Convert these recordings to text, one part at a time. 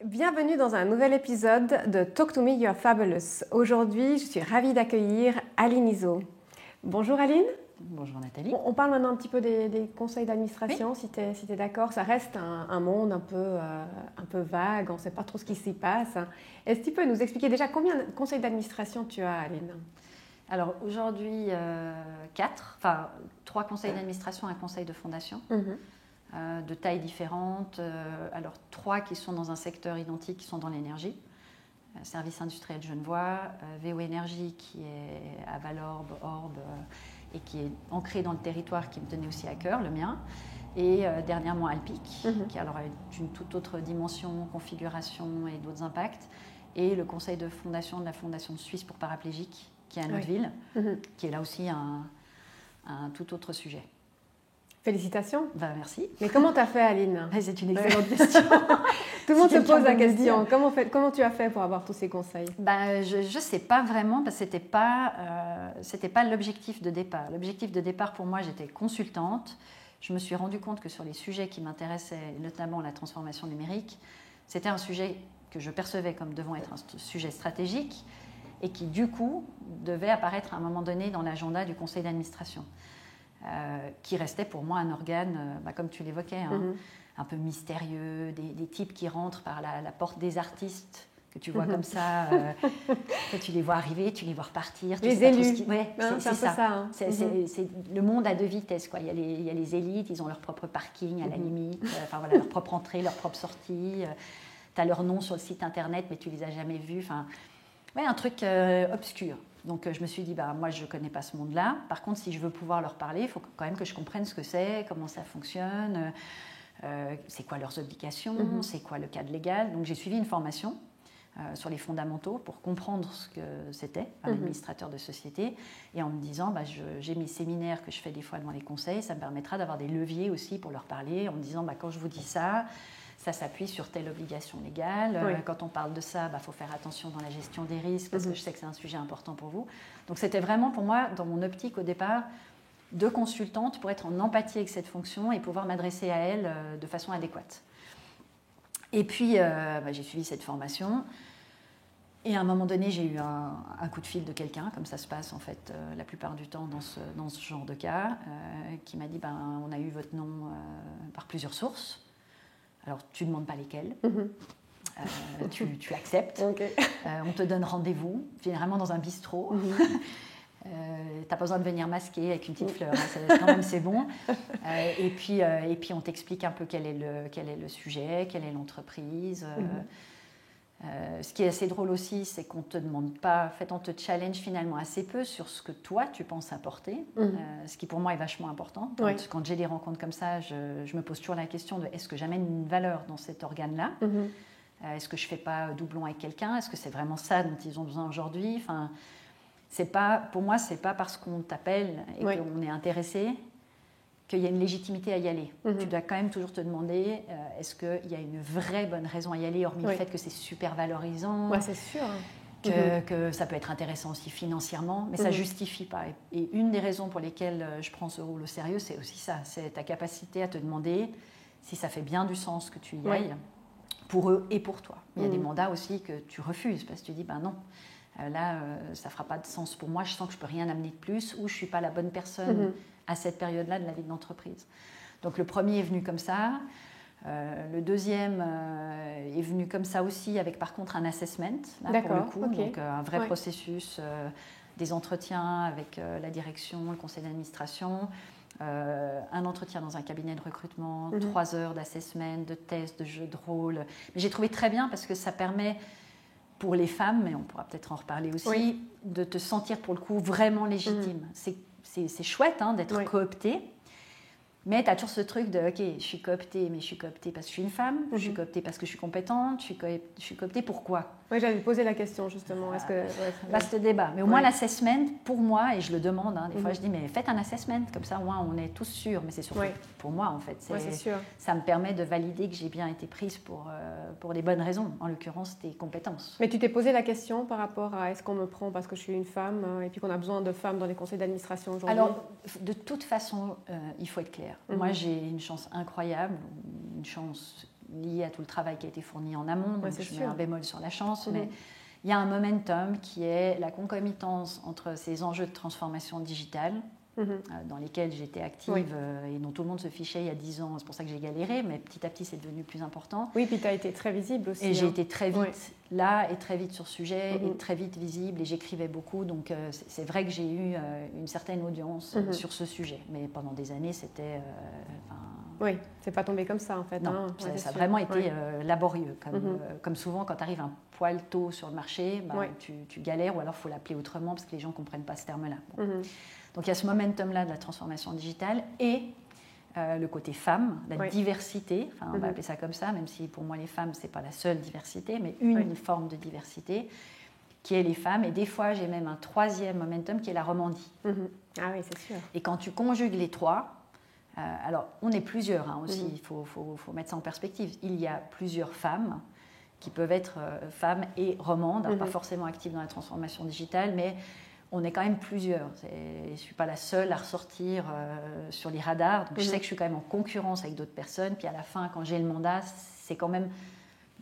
Bienvenue dans un nouvel épisode de Talk to Me, You're Fabulous. Aujourd'hui, je suis ravie d'accueillir Aline Iso. Bonjour Aline. Bonjour Nathalie. On parle maintenant un petit peu des conseils d'administration, Oui. si tu es d'accord. Ça reste un monde un peu vague, on ne sait pas trop ce qui s'y passe. Est-ce que tu peux nous expliquer déjà combien de conseils d'administration tu as, Aline? Alors aujourd'hui, 3 conseils d'administration et un conseil de fondation. De tailles différentes. Alors 3 qui sont dans un secteur identique, qui sont dans l'énergie. Service industriel Genevois, VO Énergie qui est à Valorbe, Orbe, et qui est ancré dans le territoire qui me tenait aussi à cœur, le mien. Et dernièrement Alpic, qui alors a une toute autre dimension, configuration et d'autres impacts. Et le conseil de fondation de la Fondation suisse pour paraplégiques, qui est à Notteville, qui est là aussi un tout autre sujet. Félicitations. Merci. Mais comment tu as fait, Aline? C'est une excellente question. Tout le monde se pose la question. Comment tu as fait pour avoir tous ces conseils? Je ne sais pas vraiment, parce que ce n'était pas l'objectif de départ. L'objectif de départ, pour moi, j'étais consultante. Je me suis rendu compte que sur les sujets qui m'intéressaient, notamment la transformation numérique, c'était un sujet que je percevais comme devant être un sujet stratégique et qui, du coup, devait apparaître à un moment donné dans l'agenda du conseil d'administration. Qui restait pour moi un organe, comme tu l'évoquais, un peu mystérieux, des types qui rentrent par la porte des artistes, que tu vois comme ça, tu les vois arriver, tu les vois repartir. Les élus. C'est ça. C'est le monde à 2 vitesses, quoi. Il y a les élites, ils ont leur propre parking à la limite, leur propre entrée, leur propre sortie. Tu as leur nom sur le site internet, mais tu les as jamais vus. Un truc obscur. Donc je me suis dit, moi je ne connais pas ce monde-là. Par contre, si je veux pouvoir leur parler, il faut quand même que je comprenne ce que c'est, comment ça fonctionne, c'est quoi leurs obligations, c'est quoi le cadre légal. Donc j'ai suivi une formation sur les fondamentaux pour comprendre ce que c'était un administrateur de société. Et en me disant, j'ai mes séminaires que je fais des fois devant les conseils, ça me permettra d'avoir des leviers aussi pour leur parler, en me disant, quand je vous dis ça, ça s'appuie sur telle obligation légale. Quand on parle de ça, faut faire attention dans la gestion des risques, parce que je sais que c'est un sujet important pour vous. Donc c'était vraiment pour moi, dans mon optique au départ, de consultante pour être en empathie avec cette fonction et pouvoir m'adresser à elle de façon adéquate. Et puis, j'ai suivi cette formation. Et à un moment donné, j'ai eu un coup de fil de quelqu'un, comme ça se passe en fait la plupart du temps dans ce genre de cas, qui m'a dit, on a eu votre nom par plusieurs sources. Alors, tu ne demandes pas lesquels, tu acceptes, on te donne rendez-vous, généralement dans un bistrot. Tu n'as pas besoin de venir masquer avec une petite fleur, quand même c'est bon. Et puis on t'explique un peu quel est le sujet, quelle est l'entreprise. Ce qui est assez drôle aussi, c'est qu'on ne te demande pas, en fait on te challenge finalement assez peu sur ce que toi tu penses apporter, ce qui pour moi est vachement important. Quand j'ai des rencontres comme ça, je me pose toujours la question de est-ce que j'amène une valeur dans cet organe-là, est-ce que je ne fais pas doublon avec quelqu'un, est-ce que c'est vraiment ça dont ils ont besoin aujourd'hui. Pour moi, ce n'est pas parce qu'on t'appelle et qu'on est intéressé qu'il y a une légitimité à y aller. Tu dois quand même toujours te demander est-ce qu'il y a une vraie bonne raison à y aller, hormis le fait que c'est super valorisant, c'est sûr. Que ça peut être intéressant aussi financièrement, mais ça ne justifie pas. Et une des raisons pour lesquelles je prends ce rôle au sérieux, c'est aussi ça, c'est ta capacité à te demander si ça fait bien du sens que tu y ailles, pour eux et pour toi. Il y a des mandats aussi que tu refuses, parce que tu dis, non, là, ça ne fera pas de sens pour moi, je sens que je ne peux rien amener de plus, ou je ne suis pas la bonne personne à cette période-là de la vie de l'entreprise. Donc le premier est venu comme ça. Le deuxième est venu comme ça aussi, avec par contre un assessment, là, pour le coup, donc un vrai processus, des entretiens avec la direction, le conseil d'administration, un entretien dans un cabinet de recrutement, 3 heures d'assessment, de tests, de jeux de rôle. Mais j'ai trouvé très bien parce que ça permet pour les femmes, mais on pourra peut-être en reparler aussi, de te sentir pour le coup vraiment légitime. C'est chouette d'être cooptée, mais tu as toujours ce truc de ok, je suis cooptée, mais je suis cooptée parce que je suis une femme, je suis cooptée parce que je suis compétente, je suis cooptée pourquoi? Oui, j'avais posé la question justement. Vaste débat. Mais au moins l'assessment, pour moi, et je le demande, des fois je dis mais faites un assessment, comme ça au moins on est tous sûrs, mais c'est surtout pour moi en fait. C'est sûr. Ça me permet de valider que j'ai bien été prise pour les bonnes raisons, en l'occurrence tes compétences. Mais tu t'es posé la question par rapport à est-ce qu'on me prend parce que je suis une femme et puis qu'on a besoin de femmes dans les conseils d'administration aujourd'hui? Alors, de toute façon, il faut être clair. Moi j'ai une chance incroyable, une chance lié à tout le travail qui a été fourni en amont, donc je mets un bémol sur la chance, mais il y a un momentum qui est la concomitance entre ces enjeux de transformation digitale, dans lesquels j'étais active et dont tout le monde se fichait il y a 10 ans. C'est pour ça que j'ai galéré, mais petit à petit, c'est devenu plus important. Oui, puis tu as été très visible aussi. Et j'ai été très vite là et très vite sur ce sujet et très vite visible et j'écrivais beaucoup. Donc, c'est vrai que j'ai eu une certaine audience sur ce sujet. Mais pendant des années, c'était... oui, c'est pas tombé comme ça en fait. Non, ça a vraiment été laborieux. Comme souvent, quand tu arrives un poil tôt sur le marché, tu galères ou alors il faut l'appeler autrement parce que les gens ne comprennent pas ce terme-là. Bon. Donc il y a ce momentum-là de la transformation digitale et le côté femme, la diversité, on va appeler ça comme ça, même si pour moi les femmes, ce n'est pas la seule diversité, mais une forme de diversité qui est les femmes. Et des fois, j'ai même un troisième momentum qui est la Romandie. Ah oui, c'est sûr. Et quand tu conjugues les trois, alors on est plusieurs aussi, il faut mettre ça en perspective. Il y a plusieurs femmes qui peuvent être femmes et romandes, alors pas forcément actives dans la transformation digitale, mais on est quand même plusieurs. Je ne suis pas la seule à ressortir sur les radars. Donc je sais que je suis quand même en concurrence avec d'autres personnes. Puis à la fin, quand j'ai le mandat, c'est quand même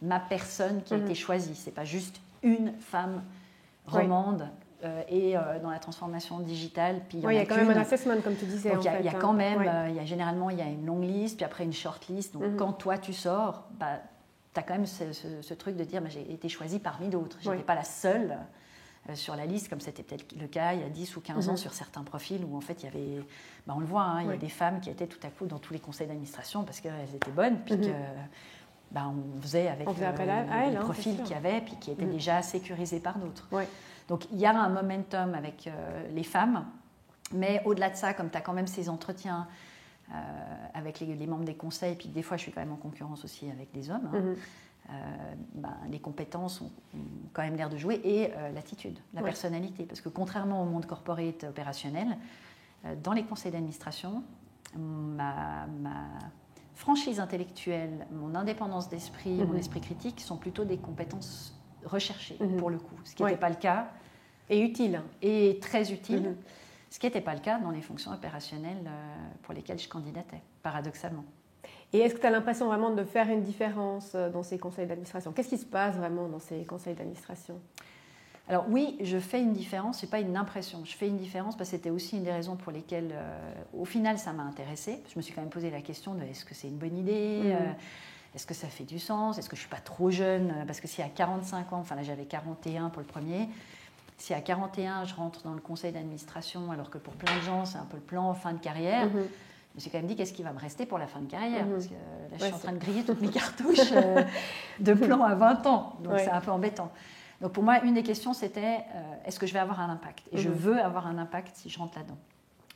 ma personne qui a été choisie. Ce n'est pas juste une femme romande et dans la transformation digitale. Puis il y a quand même un assessment, comme tu disais. Donc il y a quand même, généralement, il y a une longue liste, puis après une short list. Donc quand toi, tu sors, tu as quand même ce truc de dire j'ai été choisie parmi d'autres. Je n'étais pas la seule sur la liste, comme c'était peut-être le cas il y a 10 ou 15 ans sur certains profils où en fait il y avait, on le voit, il y a des femmes qui étaient tout à coup dans tous les conseils d'administration parce qu'elles étaient bonnes, puis que on faisait avec les profils qu'il y avait, puis qui étaient déjà sécurisés par d'autres. Donc il y a un momentum avec les femmes, mais au-delà de ça, comme tu as quand même ces entretiens avec les membres des conseils, puis des fois je suis quand même en concurrence aussi avec des hommes, les compétences ont quand même l'air de jouer et l'attitude, la personnalité. Parce que contrairement au monde corporate opérationnel, dans les conseils d'administration, ma franchise intellectuelle, mon indépendance d'esprit, mon esprit critique sont plutôt des compétences recherchées pour le coup. Ce qui n'était pas le cas. Et utile. Et très utile. Ce qui n'était pas le cas dans les fonctions opérationnelles pour lesquelles je candidatais, paradoxalement. Et est-ce que tu as l'impression vraiment de faire une différence dans ces conseils d'administration ? Qu'est-ce qui se passe vraiment dans ces conseils d'administration ? Alors oui, je fais une différence, ce n'est pas une impression. Je fais une différence parce que c'était aussi une des raisons pour lesquelles, au final, ça m'a intéressée. Je me suis quand même posé la question de est-ce que c'est une bonne idée ? Est-ce que ça fait du sens ? Est-ce que je ne suis pas trop jeune ? Parce que si à 45 ans, enfin là j'avais 41 pour le premier, si à 41 je rentre dans le conseil d'administration alors que pour plein de gens c'est un peu le plan en fin de carrière, je me suis quand même dit qu'est-ce qui va me rester pour la fin de carrière, parce que là je suis en train de griller toutes mes cartouches de plan à 20 ans, donc c'est un peu embêtant. Donc pour moi, une des questions c'était est-ce que je vais avoir un impact ? Et je veux avoir un impact si je rentre là-dedans.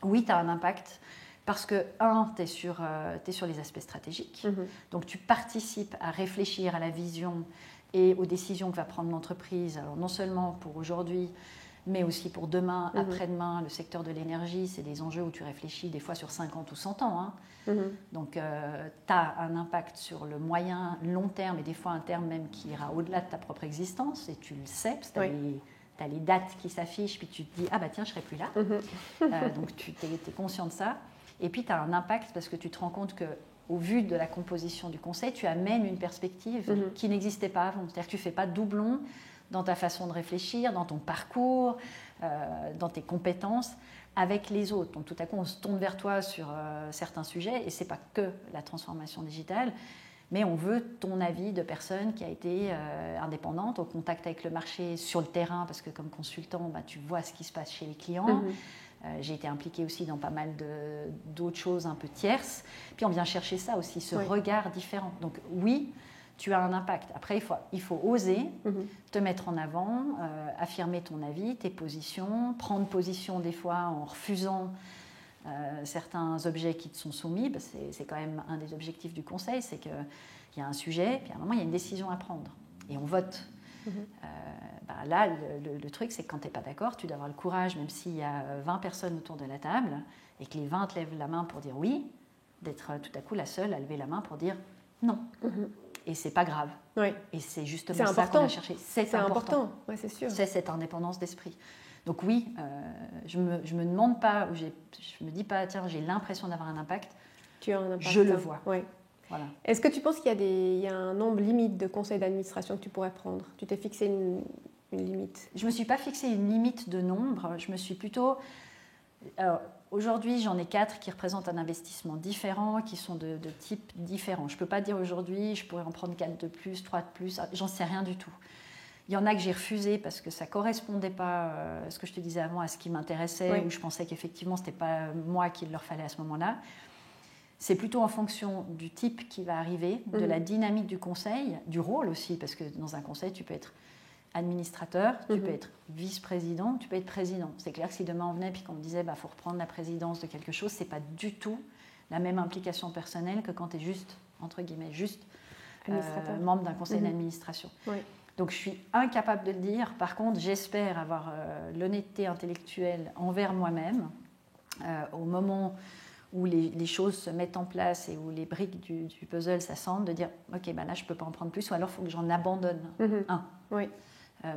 Oui, tu as un impact parce que, tu es sur les aspects stratégiques, donc tu participes à réfléchir à la vision et aux décisions que va prendre l'entreprise, alors non seulement pour aujourd'hui, mais aussi pour demain, après-demain. Le secteur de l'énergie, c'est des enjeux où tu réfléchis des fois sur 50 ou 100 ans. Donc, tu as un impact sur le moyen, long terme, et des fois un terme même qui ira au-delà de ta propre existence, et tu le sais, parce que tu as les dates qui s'affichent, puis tu te dis « Ah bah tiens, je ne serai plus là donc, tu es conscient de ça. Et puis, tu as un impact parce que tu te rends compte que au vu de la composition du conseil, tu amènes une perspective qui n'existait pas avant. C'est-à-dire que tu ne fais pas de doublon dans ta façon de réfléchir, dans ton parcours, dans tes compétences avec les autres. Donc tout à coup, on se tourne vers toi sur certains sujets et ce n'est pas que la transformation digitale, mais on veut ton avis de personne qui a été indépendante, au contact avec le marché sur le terrain, parce que comme consultant, tu vois ce qui se passe chez les clients. J'ai été impliquée aussi dans pas mal d'autres choses un peu tierces. Puis on vient chercher ça aussi, ce regard différent. Donc oui, tu as un impact. Après, il faut oser te mettre en avant, affirmer ton avis, tes positions, prendre position des fois en refusant certains objets qui te sont soumis. C'est quand même un des objectifs du conseil, c'est qu'il y a un sujet, puis à un moment, il y a une décision à prendre. Et on vote. Là, le truc, c'est que quand tu n'es pas d'accord, tu dois avoir le courage, même s'il y a 20 personnes autour de la table, et que les 20 te lèvent la main pour dire oui, d'être tout à coup la seule à lever la main pour dire non. Et c'est pas grave. Et c'est justement ça qu'on a cherché. C'est important. C'est sûr. C'est cette indépendance d'esprit. Donc oui, je me demande pas, je me dis pas, tiens, j'ai l'impression d'avoir un impact. Tu as un impact. Je le vois. Voilà. Est-ce que tu penses qu'il y a un nombre limite de conseils d'administration que tu pourrais prendre? Tu t'es fixé une limite? Je ne me suis pas fixé une limite de nombre. Je me suis plutôt... Alors, aujourd'hui, j'en ai 4 qui représentent un investissement différent, qui sont de types différents. Je ne peux pas dire aujourd'hui, je pourrais en prendre 4 de plus, 3 de plus. J'en sais rien du tout. Il y en a que j'ai refusé parce que ça ne correspondait pas, ce que je te disais avant, à ce qui m'intéressait, ou je pensais qu'effectivement, ce n'était pas moi qu'il leur fallait à ce moment-là. C'est plutôt en fonction du type qui va arriver, de la dynamique du conseil, du rôle aussi, parce que dans un conseil, tu peux être administrateur, tu peux être vice-président, tu peux être président. C'est clair que si demain on venait et qu'on me disait faut reprendre la présidence de quelque chose, c'est pas du tout la même implication personnelle que quand tu es juste, entre guillemets, membre d'un conseil d'administration. Oui. Donc je suis incapable de le dire. Par contre, j'espère avoir l'honnêteté intellectuelle envers moi-même au moment où les choses se mettent en place et où les briques du puzzle s'assemblent, de dire ok, là je peux pas en prendre plus, ou alors il faut que j'en abandonne un. Oui.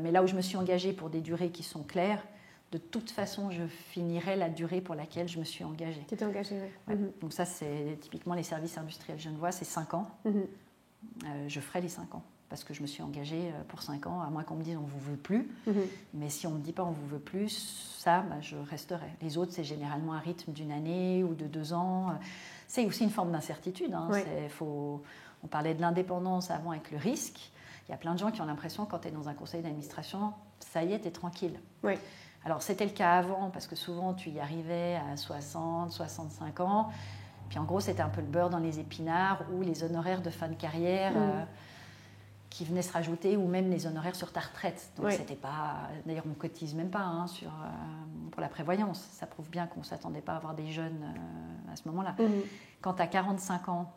Mais là où je me suis engagée pour des durées qui sont claires, de toute façon, je finirai la durée pour laquelle je me suis engagée. Tu t'es engagée, oui. Donc ça, c'est typiquement les services industriels genevois, c'est 5 ans. Je ferai les 5 ans, parce que je me suis engagée pour 5 ans, à moins qu'on me dise on ne vous veut plus. Mais si on ne me dit pas on ne vous veut plus, ça, je resterai. Les autres, c'est généralement un rythme d'une année ou de 2 ans. C'est aussi une forme d'incertitude. Oui. On parlait de l'indépendance avant avec le risque. Il y a plein de gens qui ont l'impression, quand tu es dans un conseil d'administration, ça y est, tu es tranquille. Oui. Alors, c'était le cas avant, parce que souvent, tu y arrivais à 60, 65 ans. Puis, en gros, c'était un peu le beurre dans les épinards, ou les honoraires de fin de carrière qui venaient se rajouter, ou même les honoraires sur ta retraite. Donc, c'était pas... D'ailleurs, on ne cotise même pas pour la prévoyance. Ça prouve bien qu'on ne s'attendait pas à avoir des jeunes à ce moment-là. Quand tu as 45 ans,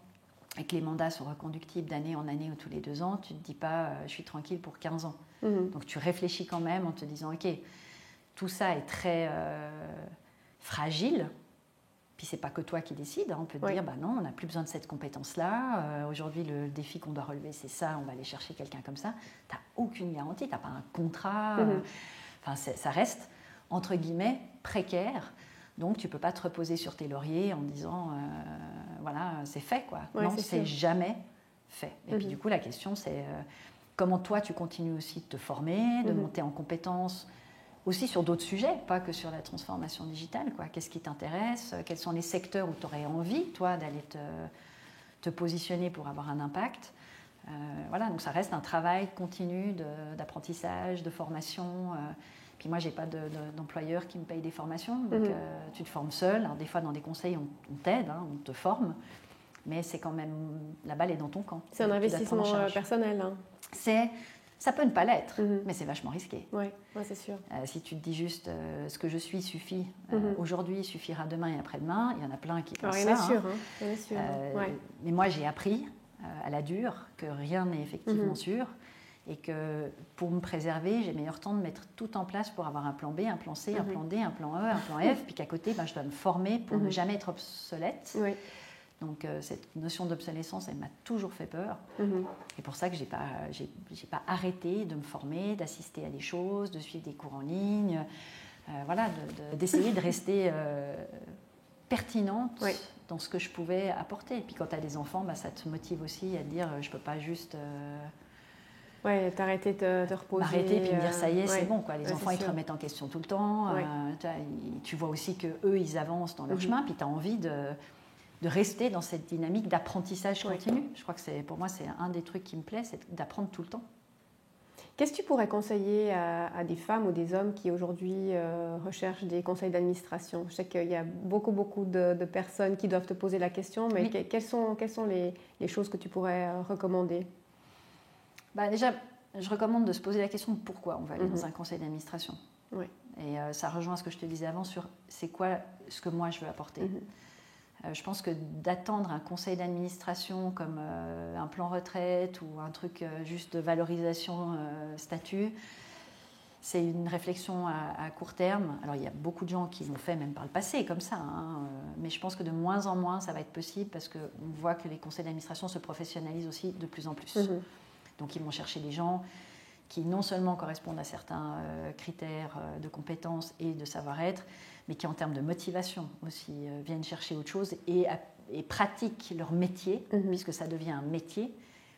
et que les mandats sont reconductibles d'année en année ou tous les 2 ans, tu ne te dis pas je suis tranquille pour 15 ans. Donc tu réfléchis quand même en te disant ok, tout ça est très fragile, puis c'est pas que toi qui décides, on peut te dire non, on n'a plus besoin de cette compétence-là, aujourd'hui le défi qu'on doit relever c'est ça, on va aller chercher quelqu'un comme ça. Tu n'as aucune garantie, tu n'as pas un contrat, ça reste entre guillemets précaire. Donc, tu ne peux pas te reposer sur tes lauriers en disant, voilà, c'est fait, quoi. Ouais, non, c'est jamais fait. Et puis, du coup, la question, c'est comment toi, tu continues aussi de te former, de monter en compétences, aussi sur d'autres sujets, pas que sur la transformation digitale, quoi. Qu'est-ce qui t'intéresse? Quels sont les secteurs où tu aurais envie, toi, d'aller te positionner pour avoir un impact? Voilà, donc ça reste un travail continu d'apprentissage, de formation. Puis moi, je n'ai pas d'employeur qui me paye des formations, donc tu te formes seul. Alors, des fois, dans des conseils, on t'aide, on te forme, mais c'est quand même, la balle est dans ton camp. C'est un investissement personnel. Ça peut ne pas l'être, mais c'est vachement risqué. Oui, c'est sûr. Si tu te dis juste ce que je suis suffit, aujourd'hui suffira demain et après-demain, il y en a plein qui pensent ça. Bien sûr. Mais moi, j'ai appris à la dure que rien n'est effectivement sûr. Et que pour me préserver, j'ai meilleur temps de mettre tout en place pour avoir un plan B, un plan C, un plan D, un plan E, un plan F, puis qu'à côté, je dois me former pour ne jamais être obsolète. Oui. Donc cette notion d'obsolescence, elle m'a toujours fait peur. C'est pour ça que j'ai pas arrêté de me former, d'assister à des choses, de suivre des cours en ligne, voilà, d'essayer de rester pertinente dans ce que je pouvais apporter. Et puis quand tu as des enfants, ça te motive aussi à te dire, je peux pas juste... Ouais, t'arrêter de te reposer. M'arrêter puis me dire ça y est, c'est bon, quoi. Les enfants, ils te remettent en question tout le temps. Tu vois aussi qu'eux, ils avancent dans leur chemin, puis tu as envie de rester dans cette dynamique d'apprentissage continu. Je crois que pour moi, c'est un des trucs qui me plaît, c'est d'apprendre tout le temps. Qu'est-ce que tu pourrais conseiller à des femmes ou des hommes qui aujourd'hui recherchent des conseils d'administration? Je sais qu'il y a beaucoup de personnes qui doivent te poser la question, mais quelles sont les choses que tu pourrais recommander? Déjà, je recommande de se poser la question de pourquoi on va aller dans un conseil d'administration. Oui. Et ça rejoint ce que je te disais avant sur c'est quoi ce que moi je veux apporter. Je pense que d'attendre un conseil d'administration comme un plan retraite ou un truc juste de valorisation statut, c'est une réflexion à court terme. Alors il y a beaucoup de gens qui l'ont fait même par le passé comme ça, mais je pense que de moins en moins ça va être possible parce qu'on voit que les conseils d'administration se professionnalisent aussi de plus en plus. Donc ils vont chercher des gens qui non seulement correspondent à certains critères de compétences et de savoir-être, mais qui en termes de motivation aussi viennent chercher autre chose et et pratiquent leur métier, puisque ça devient un métier,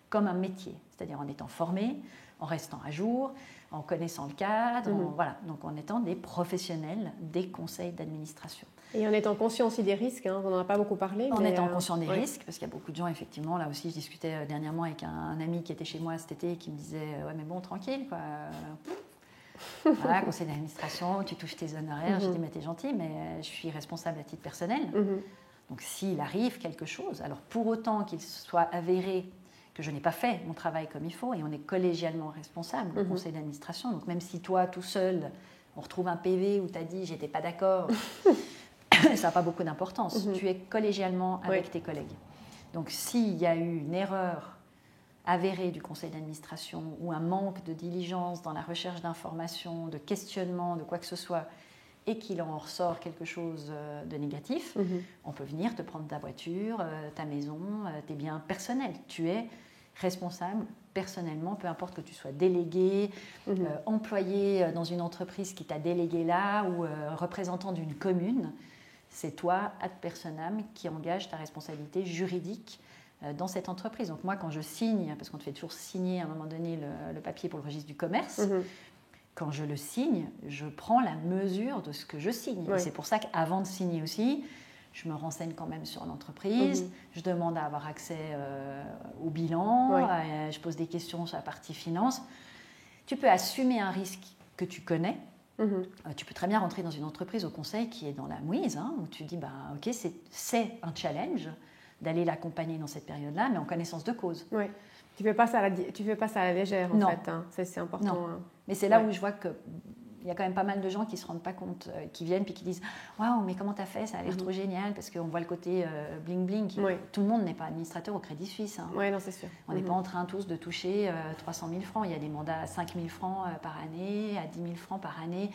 comme un métier, c'est-à-dire en étant formés, en restant à jour, en connaissant le cadre, voilà, donc en étant des professionnels des conseils d'administration. Et en étant conscient aussi des risques, hein, on n'en a pas beaucoup parlé. En étant conscient des risques, parce qu'il y a beaucoup de gens, effectivement, là aussi, je discutais dernièrement avec un ami qui était chez moi cet été, qui me disait « Ouais, mais bon, tranquille, quoi. Voilà, conseil d'administration, tu touches tes honoraires. » Je dis « Mais t'es gentil, mais je suis responsable à titre personnel. Donc s'il arrive quelque chose, alors pour autant qu'il soit avéré que je n'ai pas fait mon travail comme il faut, et on est collégialement responsable au conseil d'administration, donc même si toi, tout seul, on retrouve un PV où tu as dit « J'étais pas d'accord », ça n'a pas beaucoup d'importance. Tu es collégialement avec tes collègues. Donc s'il y a eu une erreur avérée du conseil d'administration ou un manque de diligence dans la recherche d'informations, de questionnement, de quoi que ce soit, et qu'il en ressort quelque chose de négatif, on peut venir te prendre ta voiture, ta maison, tes biens personnels. Tu es responsable personnellement, peu importe que tu sois délégué, employé dans une entreprise qui t'a délégué là ou représentant d'une commune. C'est toi, ad personam, qui engage ta responsabilité juridique dans cette entreprise. Donc moi, quand je signe, parce qu'on te fait toujours signer à un moment donné le papier pour le registre du commerce, quand je le signe, je prends la mesure de ce que je signe. Et c'est pour ça qu'avant de signer aussi, je me renseigne quand même sur l'entreprise, je demande à avoir accès au bilan, je pose des questions sur la partie finance. Tu peux assumer un risque que tu connais. Tu peux très bien rentrer dans une entreprise au conseil qui est dans la mouise, hein, où tu dis, bah, ok, c'est un challenge d'aller l'accompagner dans cette période-là, mais en connaissance de cause. Oui. Tu ne fais pas ça à la légère, en fait. Hein. C'est important. Non. Hein. Mais c'est là où je vois qu'il y a quand même pas mal de gens qui ne se rendent pas compte, qui viennent puis qui disent « Waouh, mais comment tu as fait? Ça a l'air trop génial » parce qu'on voit le côté bling-bling. Tout le monde n'est pas administrateur au Crédit Suisse. Hein. Oui, non, c'est sûr. On n'est pas en train tous de toucher 300 000 francs. Il y a des mandats à 5 000 francs par année, à 10 000 francs par année.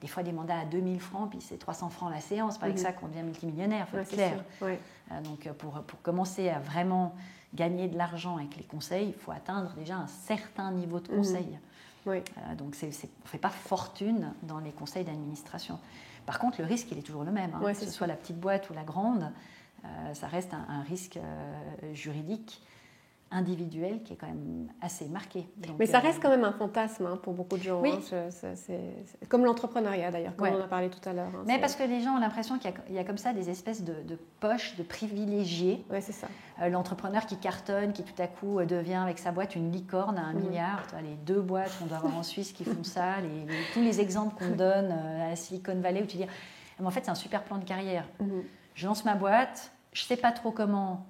Des fois, des mandats à 2 000 francs, puis c'est 300 francs la séance. C'est pas avec ça qu'on devient multimillionnaire, il faut être clair. Donc, pour commencer à vraiment gagner de l'argent avec les conseils, il faut atteindre déjà un certain niveau de conseil. Donc, on ne fait pas fortune dans les conseils d'administration. Par contre, le risque, il est toujours le même. Hein. Que ce soit la petite boîte ou la grande, ça reste un risque juridique individuel qui est quand même assez marqué. Donc, mais ça reste quand même un fantasme hein, pour beaucoup de gens. Oui. Hein. C'est comme l'entrepreneuriat d'ailleurs, comme on en a parlé tout à l'heure. Hein, mais parce que les gens ont l'impression qu'il y a comme ça des espèces de poches de privilégiés. Oui, c'est ça. L'entrepreneur qui cartonne, qui tout à coup devient avec sa boîte une licorne à 1 milliard. Tu vois, les 2 boîtes qu'on doit avoir en Suisse qui font ça, tous les exemples qu'on donne à la Silicon Valley où tu dis mais en fait c'est un super plan de carrière. Je lance ma boîte, je ne sais pas trop comment...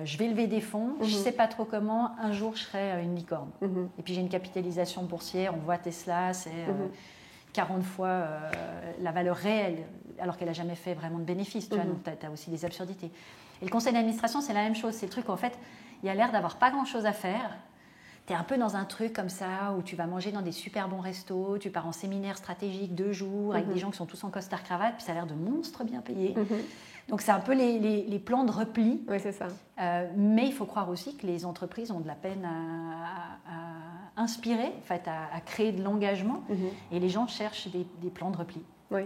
je vais lever des fonds, je ne sais pas trop comment, un jour je serai une licorne. Et puis j'ai une capitalisation boursière, on voit Tesla, c'est 40 fois la valeur réelle, alors qu'elle n'a jamais fait vraiment de bénéfices. Tu vois, donc tu as aussi des absurdités. Et le conseil d'administration, c'est la même chose. C'est le truc, en fait, il y a l'air d'avoir pas grand-chose à faire. Tu es un peu dans un truc comme ça, où tu vas manger dans des super bons restos, tu pars en séminaire stratégique 2 jours, avec des gens qui sont tous en costard-cravate, puis ça a l'air de monstres bien payés. Donc, c'est un peu les plans de repli. Oui, c'est ça. Mais il faut croire aussi que les entreprises ont de la peine à inspirer, en fait, à créer de l'engagement. Et les gens cherchent des plans de repli. Oui.